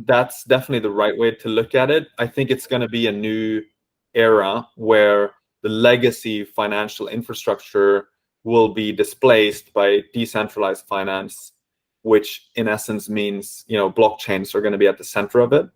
that's definitely the right way to look at it. I think it's going to be a new era where the legacy financial infrastructure will be displaced by decentralized finance, which in essence means, blockchains are going to be at the center of it.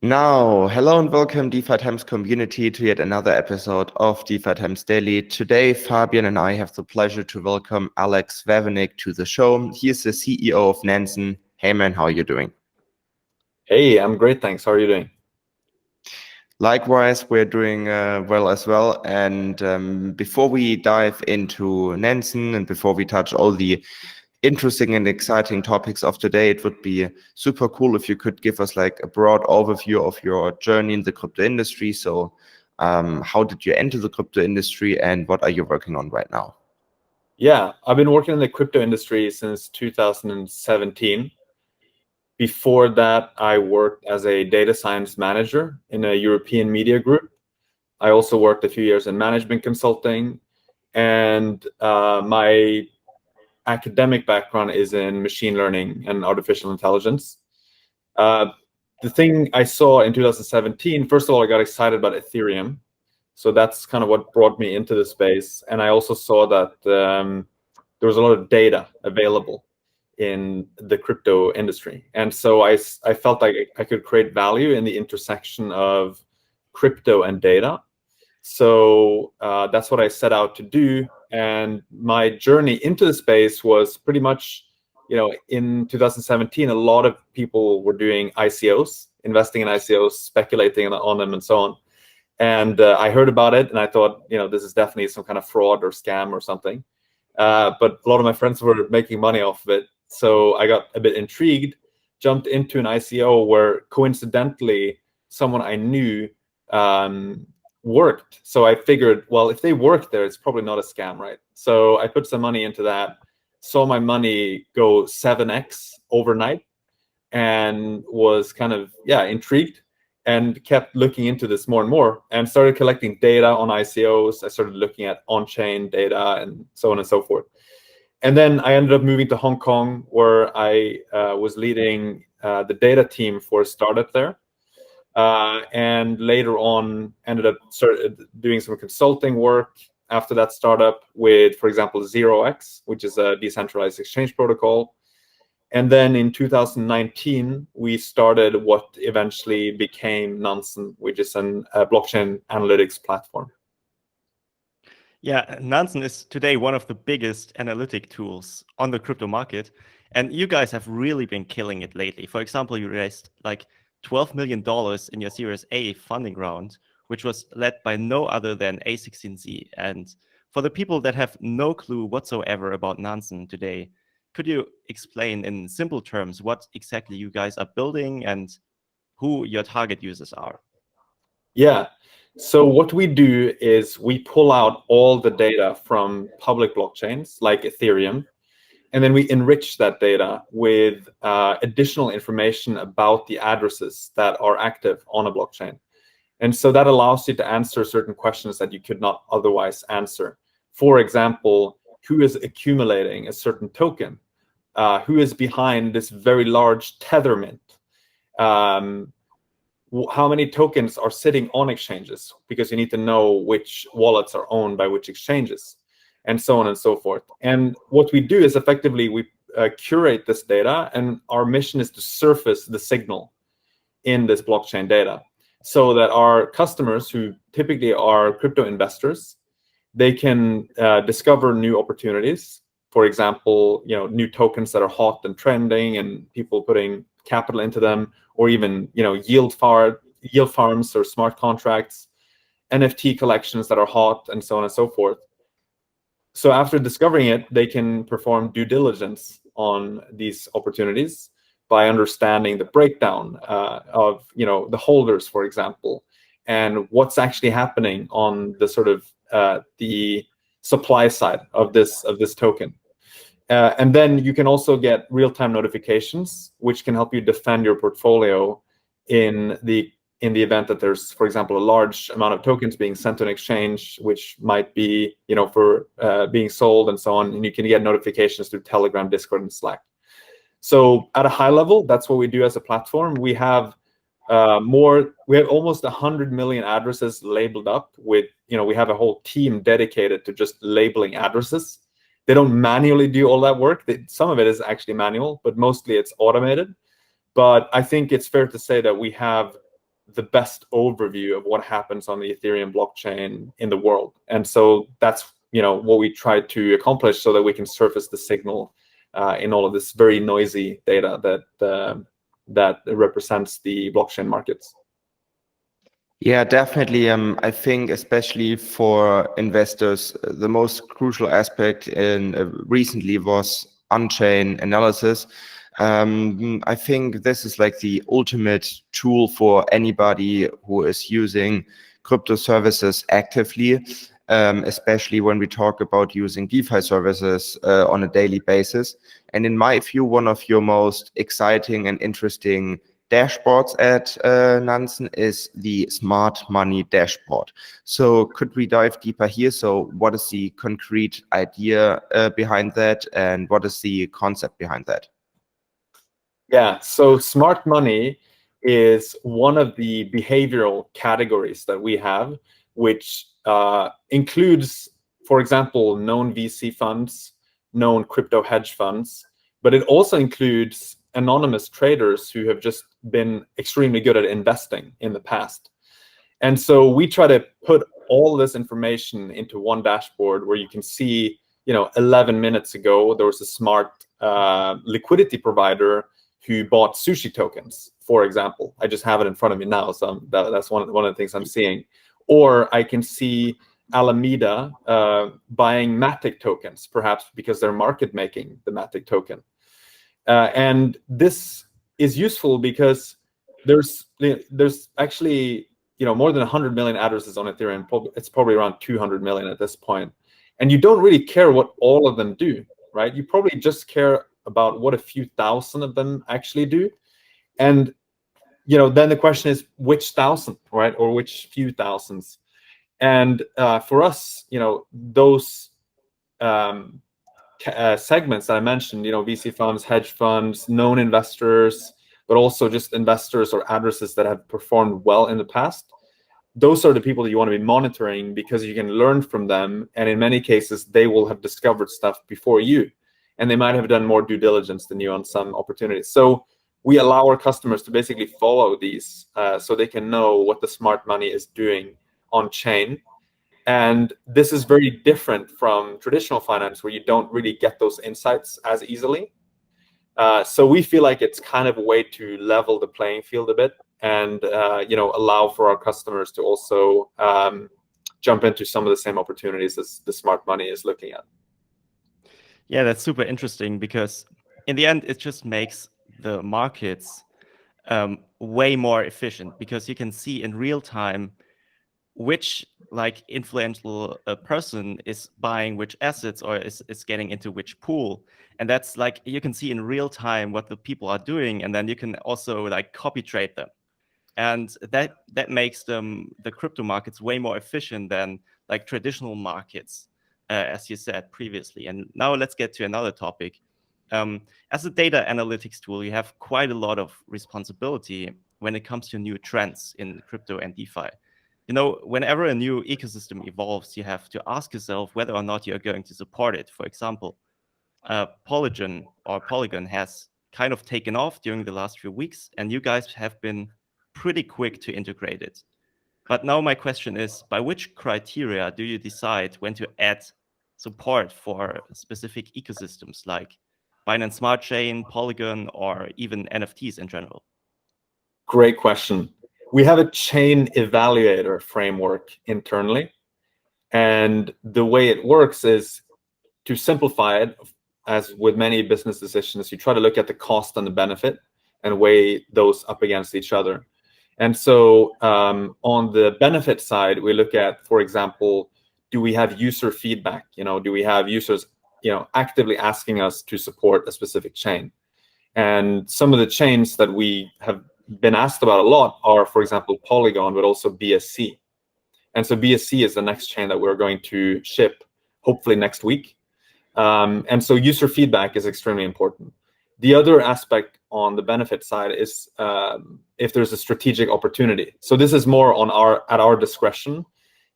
Now, hello and welcome DeFITIMES community to yet another episode of DeFITIMES Daily. Today, Fabian and I have the pleasure to welcome Alex Svanevik to the show. He is the CEO of Nansen. Hey man, how are you doing? Hey, I'm great, thanks. How are you doing? Likewise, we're doing well as well. And before we dive into Nansen and before we touch all the interesting and exciting topics of today, it would be super cool if you could give us like a broad overview of your journey in the crypto industry. So how did you enter the crypto industry and what are you working on right now? Yeah, I've been working in the crypto industry since 2017. Before that, I worked as a data science manager in a European media group. I also worked a few years in management consulting, and my academic background is in machine learning and artificial intelligence. The thing I saw in 2017, first of all, I got excited about Ethereum. So that's kind of what brought me into the space. And I also saw that there was a lot of data available in the crypto industry. And so I felt like I could create value in the intersection of crypto and data. So that's what I set out to do. And my journey into the space was pretty much, in 2017, a lot of people were doing ICOs, investing in ICOs, speculating on them and so on. And I heard about it and I thought, this is definitely some kind of fraud or scam or something. But a lot of my friends were making money off of it. So I got a bit intrigued, jumped into an ICO where coincidentally someone I knew worked. So I figured, well, if they work there, it's probably not a scam, right? So I put some money into that, saw my money go 7x overnight, and was kind of, intrigued and kept looking into this more and more and started collecting data on ICOs. I started looking at on-chain data and so on and so forth. And then I ended up moving to Hong Kong, where I was leading the data team for a startup there. And later on ended up doing some consulting work after that startup with, for example, 0x, which is a decentralized exchange protocol. And then in 2019, we started what eventually became Nansen, which is a blockchain analytics platform. Yeah, Nansen is today one of the biggest analytic tools on the crypto market. And you guys have really been killing it lately. For example, you raised like $12 million in your Series A funding round, which was led by no other than A16Z. And for the people that have no clue whatsoever about Nansen today, could you explain in simple terms what exactly you guys are building and who your target users are? Yeah. So what we do is we pull out all the data from public blockchains like Ethereum, and then we enrich that data with additional information about the addresses that are active on a blockchain. And so that allows you to answer certain questions that you could not otherwise answer. For example, who is accumulating a certain token? Who is behind this very large tether mint? How many tokens are sitting on exchanges? Because you need to know which wallets are owned by which exchanges, and so on and so forth. And what we do is effectively we curate this data, and our mission is to surface the signal in this blockchain data so that our customers, who typically are crypto investors, they can discover new opportunities. For example, new tokens that are hot and trending and people putting capital into them, or even yield farms or smart contracts, NFT collections that are hot, and so on and so forth. So after discovering it, they can perform due diligence on these opportunities by understanding the breakdown of the holders, for example, and what's actually happening on the sort of the supply side of this token. And then you can also get real-time notifications, which can help you defend your portfolio in the in the event that there's, for example, a large amount of tokens being sent to an exchange, which might be, for being sold and so on, and you can get notifications through Telegram, Discord, and Slack. So at a high level, that's what we do as a platform. We have almost 100 million addresses labeled up with, we have a whole team dedicated to just labeling addresses. They don't manually do all that work. Some of it is actually manual, but mostly it's automated. But I think it's fair to say that we have the best overview of what happens on the Ethereum blockchain in the world. And so that's, what we try to accomplish so that we can surface the signal in all of this very noisy data that represents the blockchain markets. Yeah, definitely. I think especially for investors, the most crucial aspect recently was on-chain analysis. I think this is like the ultimate tool for anybody who is using crypto services actively, especially when we talk about using DeFi services on a daily basis. And in my view, one of your most exciting and interesting dashboards at Nansen is the smart money dashboard. So could we dive deeper here? So what is the concrete idea behind that, and what is the concept behind that? Yeah, so smart money is one of the behavioral categories that we have, which includes, for example, known VC funds, known crypto hedge funds, but it also includes anonymous traders who have just been extremely good at investing in the past. And so we try to put all this information into one dashboard where you can see, 11 minutes ago, there was a smart liquidity provider who bought sushi tokens, for example. I just have it in front of me now, so that's one of the things I'm seeing. Or I can see Alameda buying Matic tokens, perhaps because they're market making the Matic token. And this is useful because there's actually more than 100 million addresses on Ethereum. It's probably around 200 million at this point, and you don't really care what all of them do, right? You probably just care about what a few thousand of them actually do, and then the question is which thousand, right, or which few thousands. And for us, those segments that I mentioned, VC funds, hedge funds, known investors, but also just investors or addresses that have performed well in the past. Those are the people that you want to be monitoring because you can learn from them. And in many cases, they will have discovered stuff before you, and they might have done more due diligence than you on some opportunities. So we allow our customers to basically follow these so they can know what the smart money is doing on chain. And this is very different from traditional finance, where you don't really get those insights as easily. So we feel like it's kind of a way to level the playing field a bit and allow for our customers to also jump into some of the same opportunities as the smart money is looking at. Yeah, that's super interesting because in the end, it just makes the markets way more efficient because you can see in real time which influential person is buying which assets or is getting into which pool. And that's you can see in real time what the people are doing, and then you can also copy trade them. And that makes the crypto markets way more efficient than traditional markets, as you said previously. And now let's get to another topic. As a data analytics tool, you have quite a lot of responsibility when it comes to new trends in crypto and DeFi. Whenever a new ecosystem evolves, you have to ask yourself whether or not you're going to support it. For example, Polygon has kind of taken off during the last few weeks, and you guys have been pretty quick to integrate it. But now my question is, by which criteria do you decide when to add support for specific ecosystems like Binance Smart Chain, Polygon, or even NFTs in general? Great question. We have a chain evaluator framework internally. And the way it works is, to simplify it, as with many business decisions, you try to look at the cost and the benefit and weigh those up against each other. And so on the benefit side, we look at, for example, do we have user feedback? Do we have users, actively asking us to support a specific chain? And some of the chains that we have been asked about a lot are, for example, Polygon, but also BSC. And so BSC is the next chain that we're going to ship, hopefully next week. And so user feedback is extremely important. The other aspect on the benefit side is if there's a strategic opportunity. So this is more on at our discretion.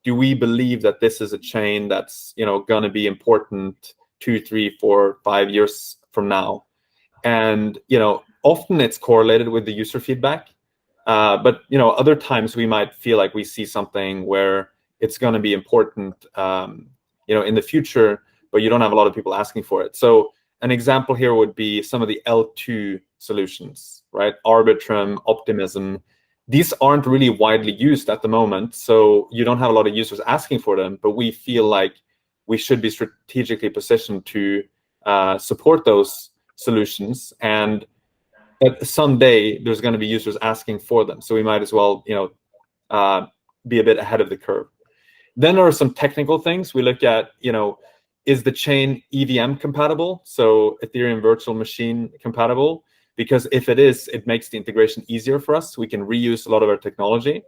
Do we believe that this is a chain that's going to be important 2, 3, 4, 5 years from now? And often it's correlated with the user feedback. But other times we might feel like we see something where it's going to be important in the future, but you don't have a lot of people asking for it. So an example here would be some of the L2 solutions, right? Arbitrum, Optimism. These aren't really widely used at the moment, so you don't have a lot of users asking for them, but we feel like we should be strategically positioned to support those solutions. And someday there's going to be users asking for them, so we might as well be a bit ahead of the curve. Then there are some technical things we look at. Is the chain EVM compatible, so Ethereum virtual machine compatible? Because if it is, it makes the integration easier for us. We can reuse a lot of our technology.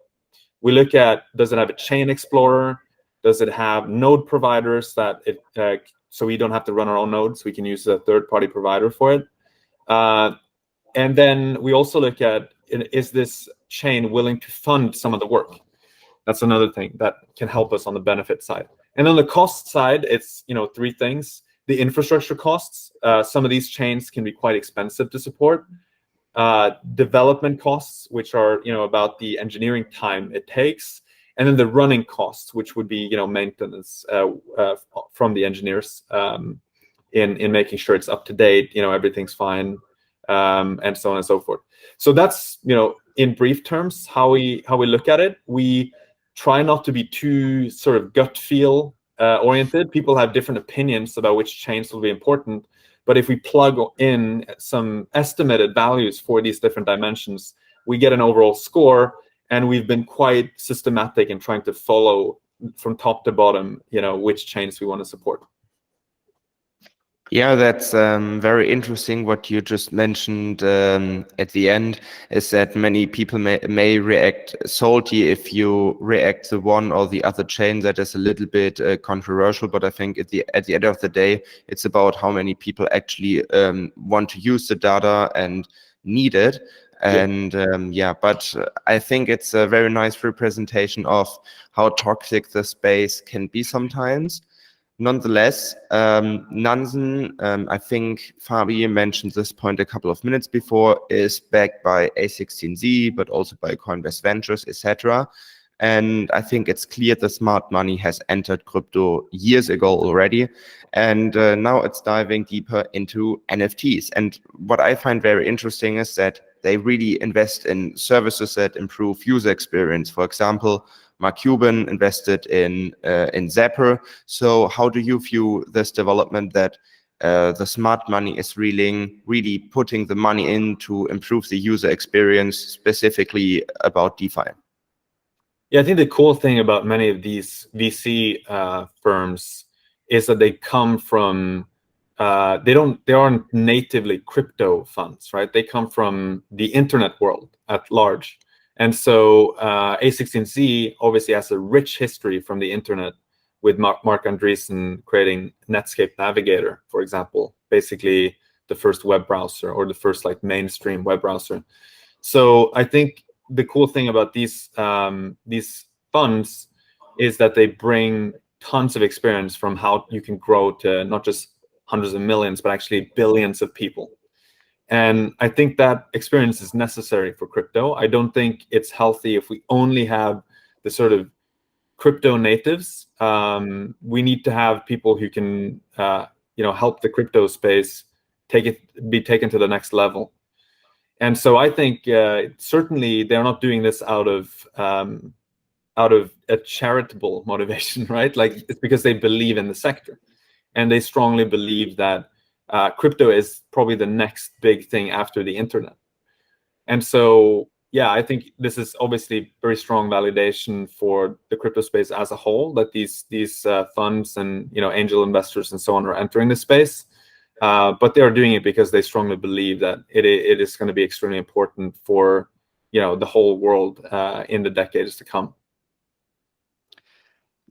We look at, does it have a chain explorer? Does it have node providers that so we don't have to run our own nodes? We can use a third-party provider for it. And then we also look at, is this chain willing to fund some of the work? That's another thing that can help us on the benefit side. And on the cost side, it's 3 things. The infrastructure costs. Some of these chains can be quite expensive to support. Development costs, which are about the engineering time it takes, and then the running costs, which would be maintenance from the engineers in making sure it's up to date, everything's fine, and so on and so forth. So that's in brief terms how we look at it. We try not to be too sort of gut feel oriented. People have different opinions about which chains will be important, but if we plug in some estimated values for these different dimensions, we get an overall score. And we've been quite systematic in trying to follow from top to bottom, which chains we want to support. Yeah, that's very interesting. What you just mentioned at the end is that many people may react salty if you react the one or the other chain. That is a little bit controversial, but I think at the end of the day, it's about how many people actually want to use the data and need it. And but I think it's a very nice representation of how toxic the space can be sometimes. Nonetheless, Nansen, I think Fabi mentioned this point a couple of minutes before, is backed by A16Z, but also by Coinbase Ventures, etc. And I think it's clear the smart money has entered crypto years ago already. And now it's diving deeper into NFTs. And what I find very interesting is that they really invest in services that improve user experience. For example, Mark Cuban invested in Zapper. So how do you view this development that the smart money is really putting the money in to improve the user experience, specifically about DeFi? Yeah, I think the cool thing about many of these VC firms is that they come from they aren't natively crypto funds, right? They come from the internet world at large. And so A16Z obviously has a rich history from the internet, with Mark Andreessen creating Netscape Navigator, for example, basically the first web browser, or the first mainstream web browser. So I think the cool thing about these funds is that they bring tons of experience from how you can grow to not just hundreds of millions, but actually billions of people. And I think that experience is necessary for crypto. I don't think it's healthy if we only have the sort of crypto natives. We need to have people who can, help the crypto space be taken to the next level. And so I think certainly they're not doing this out of a charitable motivation, right? It's because they believe in the sector, and they strongly believe that crypto is probably the next big thing after the internet. And so, yeah, I think this is obviously very strong validation for the crypto space as a whole, that these funds and angel investors and so on are entering the space. But they are doing it because they strongly believe that it is going to be extremely important for the whole world in the decades to come.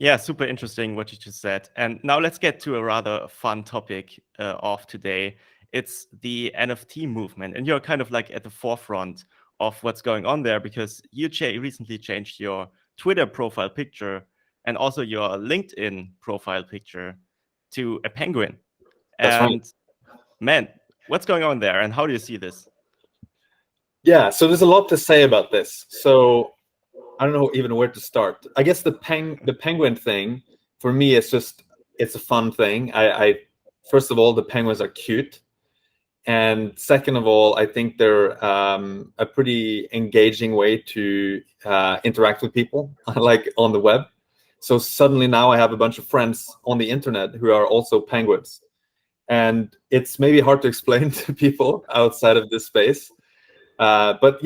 Yeah, super interesting what you just said. And now let's get to a rather fun topic of today. It's the NFT movement, and you're kind of like at the forefront of what's going on there, because you recently changed your Twitter profile picture and also your LinkedIn profile picture to a penguin. That's and right. Man, what's going on there, and how do you see this? Yeah, so there's a lot to say about this. So I don't know even where to start. I guess the penguin thing for me is it's a fun thing. I first of all, the penguins are cute, and second of all, I think they're a pretty engaging way to interact with people, like on the web. So suddenly now I have a bunch of friends on the internet who are also penguins, and it's maybe hard to explain to people outside of this space. But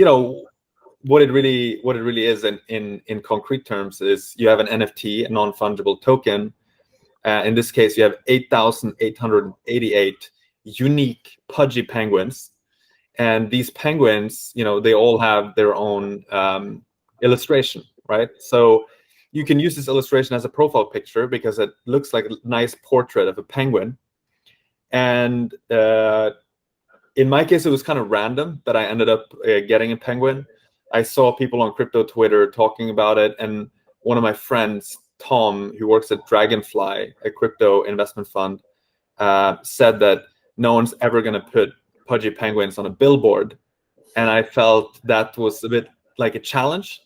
what it really is in concrete terms is you have an NFT, a non-fungible token. In this case, you have 8,888 unique pudgy penguins, and these penguins, they all have their own illustration, right? So you can use this illustration as a profile picture because it looks like a nice portrait of a penguin. And in my case, it was kind of random that I ended up getting a penguin. I saw people on crypto Twitter talking about it, and one of my friends, Tom, who works at Dragonfly, a crypto investment fund, said that no one's ever going to put pudgy penguins on a billboard. And I felt that was a bit like a challenge.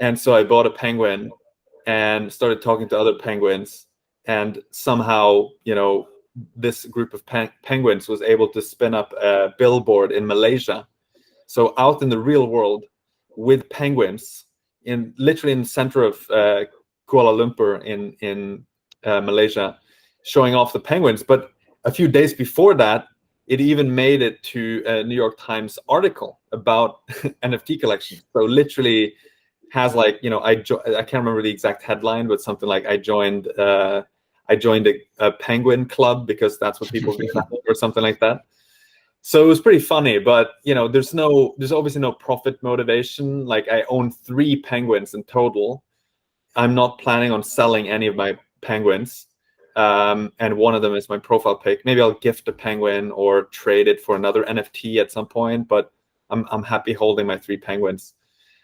And so I bought a penguin and started talking to other penguins. And somehow, this group of penguins was able to spin up a billboard in Malaysia. So out in the real world with penguins, literally in the center of Kuala Lumpur in Malaysia, showing off the penguins. But a few days before that, it even made it to a New York Times article about NFT collections. So literally has I can't remember the exact headline, but something like I joined a penguin club because that's what people do, or something like that. So it was pretty funny, but there's obviously no profit motivation. Like, I own 3 penguins in total. I'm not planning on selling any of my penguins. And one of them is my profile pic. Maybe I'll gift a penguin or trade it for another NFT at some point, but I'm happy holding my 3 penguins.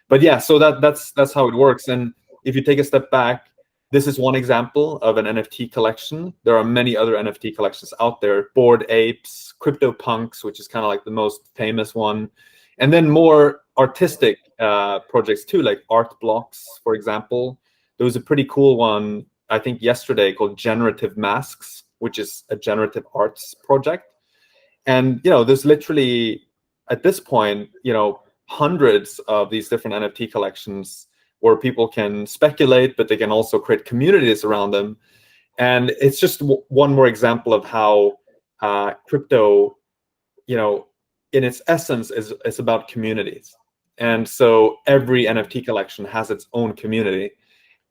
But yeah, so that's how it works. And if you take a step back, this is one example of an NFT collection. There are many other NFT collections out there: Bored Apes, CryptoPunks, which is kind of like the most famous one, and then more artistic projects too, like Art Blocks, for example. There was a pretty cool one, I think yesterday, called Generative Masks, which is a generative arts project. And there's literally, at this point, hundreds of these different NFT collections where people can speculate, but they can also create communities around them. And it's just one more example of how crypto, in its essence, is about communities. And so every NFT collection has its own community,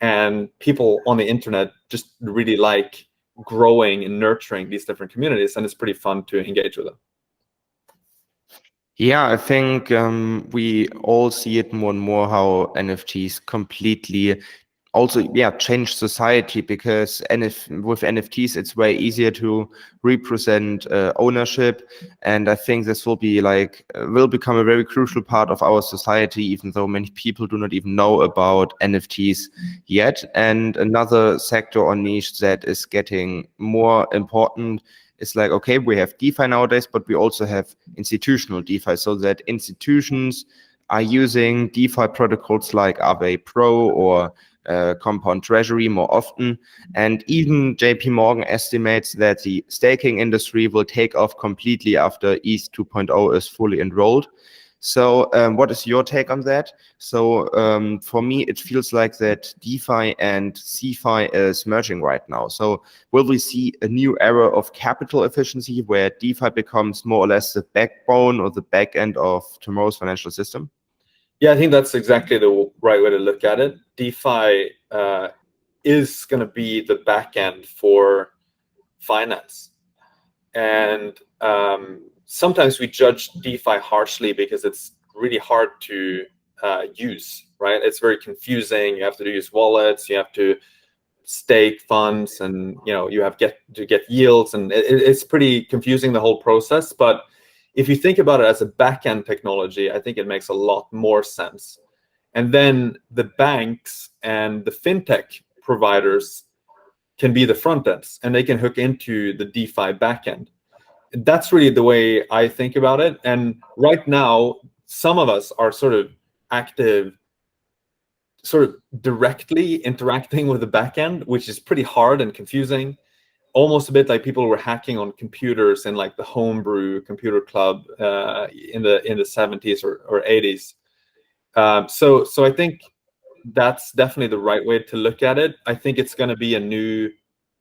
and people on the internet just really like growing and nurturing these different communities, and it's pretty fun to engage with them. Yeah, I think we all see it more and more how NFTs completely also change society, because with NFTs it's way easier to represent ownership, and I think this will become a very crucial part of our society, even though many people do not even know about NFTs yet. And another sector or niche that is getting more important is okay, we have DeFi nowadays, but we also have institutional DeFi, so that institutions are using DeFi protocols like Aave Pro or Compound Treasury more often. And even JP Morgan estimates that the staking industry will take off completely after ETH 2.0 is fully enrolled. So what is your take on that? So for me, it feels like that DeFi and CeFi is merging right now. So will we see a new era of capital efficiency where DeFi becomes more or less the backbone or the back end of tomorrow's financial system? Yeah, I think that's exactly the right way to look at it. DeFi is going to be the back end for finance. And sometimes we judge DeFi harshly because it's really hard to use, right? It's very confusing. You have to use wallets, you have to stake funds, and you have to get yields, and it's pretty confusing, the whole process. But if you think about it as a back-end technology, I think it makes a lot more sense. And then the banks and the fintech providers can be the front ends, and they can hook into the DeFi backend. That's really the way I think about it. And right now, some of us are sort of active, sort of directly interacting with the backend, which is pretty hard and confusing. Almost a bit like people were hacking on computers in like the homebrew computer club in the 70s or 80s. So I think that's definitely the right way to look at it. I think it's going to be a new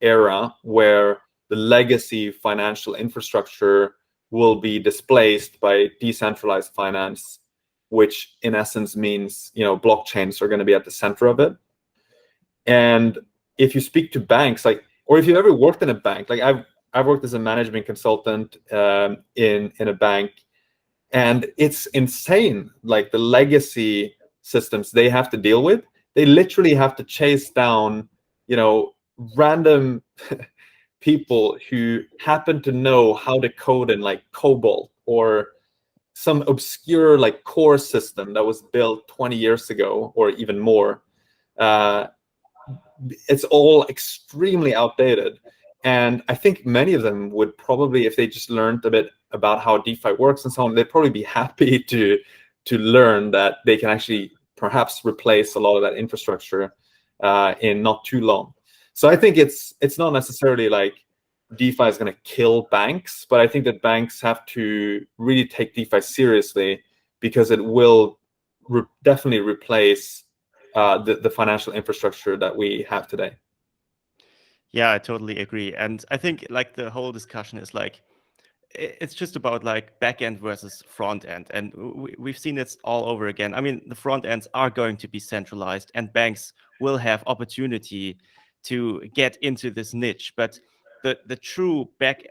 era where the legacy financial infrastructure will be displaced by decentralized finance, which in essence means blockchains are going to be at the center of it. And if you speak to banks, or if you've ever worked in a bank, like I've worked as a management consultant in a bank, and it's insane, like the legacy systems they have to deal with. They literally have to chase down random people who happen to know how to code in like COBOL or some obscure like core system that was built 20 years ago or even more. It's all extremely outdated. And I think many of them would probably, if they just learned a bit about how DeFi works and so on, they'd probably be happy to learn that they can actually perhaps replace a lot of that infrastructure in not too long. So I think it's not necessarily like DeFi is going to kill banks, but I think that banks have to really take DeFi seriously, because it will definitely replace the financial infrastructure that we have today. Yeah, I totally agree. And I think like the whole discussion is like, it's just about like back end versus front end. And we've seen this all over again. I mean, the front ends are going to be centralized, and banks will have opportunity to get into this niche. But the true back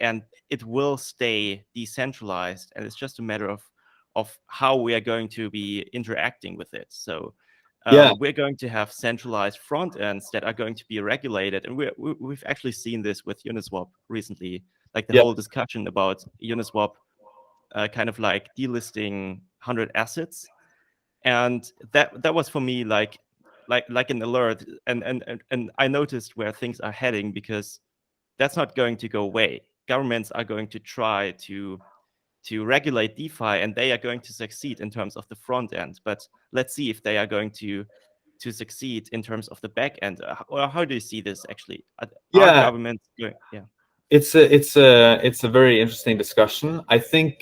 end, it will stay decentralized, and it's just a matter of how we are going to be interacting with it. So we're going to have centralized front ends that are going to be regulated, and we've actually seen this with Uniswap recently, like the whole discussion about Uniswap kind of like delisting 100 assets, and that was for me like an alert, and I noticed where things are heading, because that's not going to go away. Governments are going to try to regulate DeFi, and they are going to succeed in terms of the front end. But let's see if they are going to succeed in terms of the back end. Or how do you see this actually? Are governments going? Yeah, it's a very interesting discussion. I think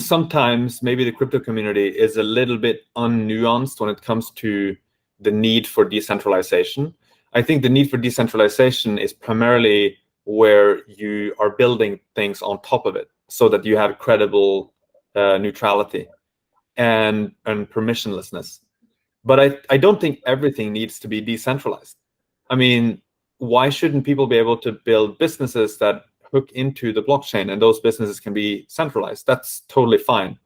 sometimes maybe the crypto community is a little bit unnuanced when it comes to the need for decentralization. I think the need for decentralization is primarily where you are building things on top of it, so that you have credible neutrality and permissionlessness. But I don't think everything needs to be decentralized. I mean, why shouldn't people be able to build businesses that hook into the blockchain, and those businesses can be centralized? That's totally fine.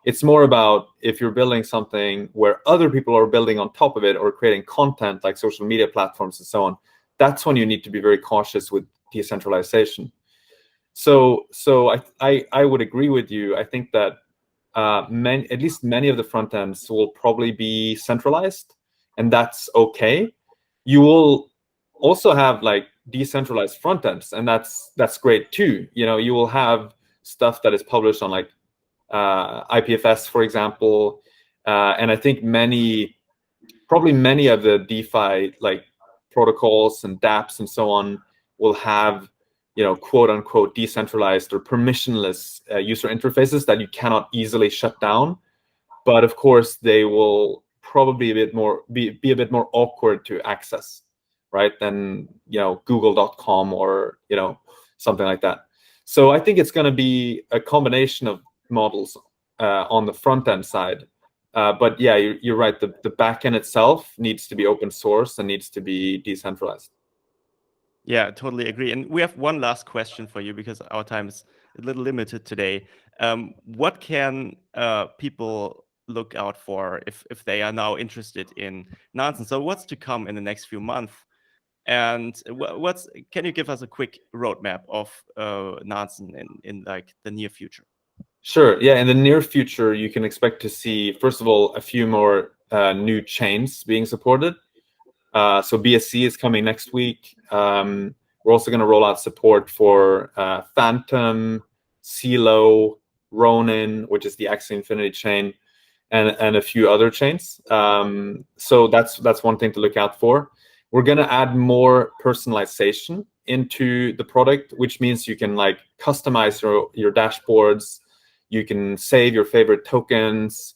It's more about if you're building something where other people are building on top of it, or creating content like social media platforms and so on, that's when you need to be very cautious with decentralization. So I would agree with you. I think that at least many of the front ends will probably be centralized, and that's okay. You will also have like decentralized front ends, and that's great too. You will have stuff that is published on like IPFS, for example, and I think probably many of the DeFi like protocols and dApps and so on will have quote unquote decentralized or permissionless user interfaces that you cannot easily shut down. But of course, they will probably be a bit more awkward to access, right, than Google.com or something like that. So I think it's going to be a combination of models on the front end side. But yeah, you're right. The back end itself needs to be open source and needs to be decentralized. Yeah, totally agree. And we have one last question for you, because our time is a little limited today. What can people look out for if they are now interested in Nansen? So what's to come in the next few months? And can you give us a quick roadmap of Nansen in like the near future? Sure. Yeah, in the near future, you can expect to see, first of all, a few more new chains being supported. So BSC is coming next week. We're also going to roll out support for Phantom, CeLo, Ronin, which is the Axie Infinity chain, and a few other chains. So that's one thing to look out for. We're going to add more personalization into the product, which means you can like customize your dashboards. You can save your favorite tokens.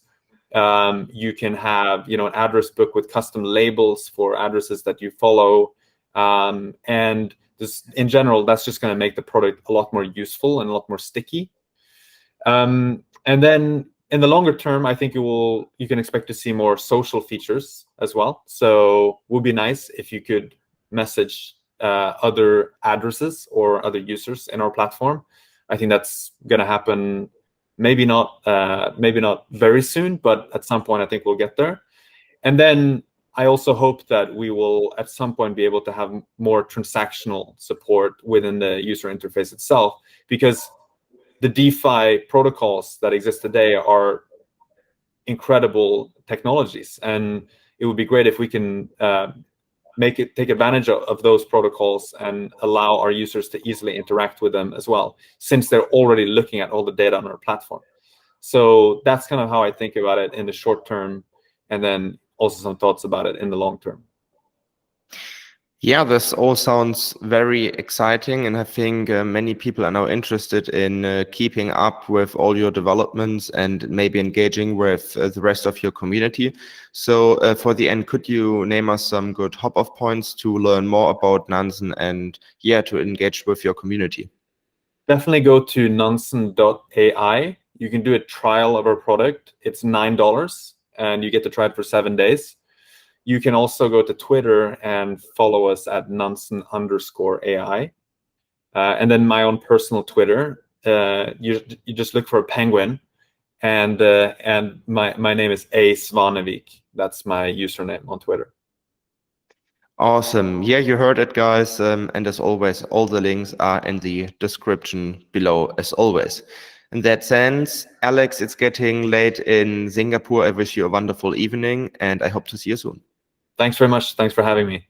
You can have, an address book with custom labels for addresses that you follow. And just in general, that's just going to make the product a lot more useful and a lot more sticky. And then in the longer term, I think you can expect to see more social features as well. So it would be nice if you could message other addresses or other users in our platform. I think that's going to happen. Maybe not very soon, but at some point I think we'll get there. And then I also hope that we will at some point be able to have more transactional support within the user interface itself, because the DeFi protocols that exist today are incredible technologies, and it would be great if we can take advantage of those protocols and allow our users to easily interact with them as well, since they're already looking at all the data on our platform. So that's kind of how I think about it in the short term, and then also some thoughts about it in the long term. Yeah, this all sounds very exciting, and I think many people are now interested in keeping up with all your developments and maybe engaging with the rest of your community. So for the end, could you name us some good hop-off points to learn more about Nansen and to engage with your community? Definitely go to nansen.ai. You can do a trial of our product. It's $9, and you get to try it for 7 days. You can also go to Twitter and follow us at Nansen_AI. And then my own personal Twitter, you just look for a penguin, and my name is Alex Svanevik. That's my username on Twitter. Awesome. Yeah, you heard it, guys. And as always, all the links are in the description below, as always. In that sense, Alex, it's getting late in Singapore. I wish you a wonderful evening, and I hope to see you soon. Thanks very much. Thanks for having me.